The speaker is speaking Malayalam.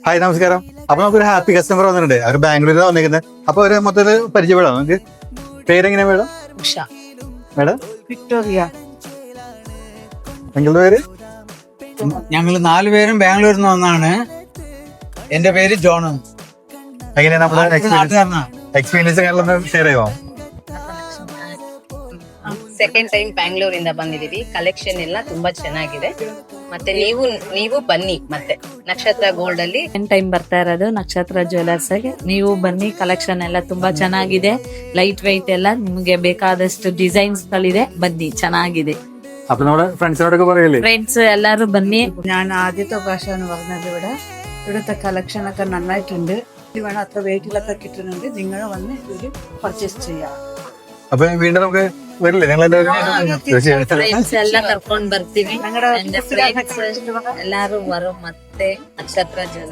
ഹായ് നമസ്കാരം. അപ്പൊ നമുക്കൊരു ഹാപ്പി കസ്റ്റമർ വന്നിട്ടുണ്ട്. അവർ ബാംഗ്ലൂരിൽ വന്നിരിക്കുന്നത്. അപ്പൊ അവര് മൊത്തത്തിൽ പരിചയപ്പെടാം. നമുക്ക് പേരെങ്ങനെയാ മേഡം? ഉഷ. Madam Victoria. നിങ്ങളുടെ പേര്? ഞങ്ങൾ 4 പേരും ബാംഗ്ലൂരിൽ നിന്ന് വന്നാണ്. എന്റെ പേര് ജോൺ. എങ്ങനെയാ നമ്മുടെ നാട്ടുകാരനാ. ಎಕ್ಸ್ಪೀರಿಯನ್ಸ್ ಷೇರ್ ಆಯ್ವಾ? ಸೆಕೆಂಡ್ ಟೈಮ್ ಬ್ಯಾಂಗ್ಳೂರಿಂದ ಬಂದಿದೀವಿ. ಕಲೆಕ್ಷನ್ ಎಲ್ಲ ತುಂಬಾ ಚೆನ್ನಾಗಿದೆ. ಮತ್ತೆ ನೀವು ಬನ್ನಿ. ಮತ್ತೆ ನಕ್ಷತ್ರ ಗೋಲ್ಡ್ ಅಲ್ಲಿ ಟೈಮ್ ಬರ್ತಾ ಇರೋದು ನಕ್ಷತ್ರ ಜ್ಯುವೆಲರ್ಸ್ ಗೆ. ನೀವು ಬನ್ನಿ, ಕಲೆಕ್ಷನ್ ಎಲ್ಲ ತುಂಬಾ ಚೆನ್ನಾಗಿದೆ. ಲೈಟ್ ವೈಟ್ ಎಲ್ಲ ನಿಮ್ಗೆ ಬೇಕಾದಷ್ಟು ಡಿಸೈನ್ಸ್ ಗಳಿದೆ. ಬನ್ನಿ, ಚೆನ್ನಾಗಿದೆ. അപ്പൊ നമ്മുടെ ഫ്രണ്ട്സിനോടൊക്കെ പറയല്ലേ? ഫ്രണ്ട്സ് എല്ലാരും ബന്നി. ഞാൻ ആദ്യത്തെ പ്രാവശ്യമാണ് പറഞ്ഞത് ഇവിടെ. ഇവിടുത്തെ കളക്ഷനൊക്കെ നന്നായിട്ടുണ്ട്. വേണം അത്ര വെയിറ്റിലൊക്കെ കിട്ടുന്നുണ്ട്. നിങ്ങൾ വന്ന് ഇത് പർച്ചേസ് ചെയ്യാം. അപ്പൊ വീണ്ടും നമുക്ക് വരില്ലേ? ഞങ്ങൾ ಫ್ರೆಂಡ್ಸ್ ಎಲ್ಲ ಕರ್ಕೊಂಡ್ ಬರ್ತೀವಿ. ഞങ്ങളുടെ എന്റെ ഫ്രണ്ട്സ് എല്ലാരും വരും. ಮತ್ತೆ ನಕ್ಷತ್ರ ಜ್ಯುವೆಲರ್ಸ್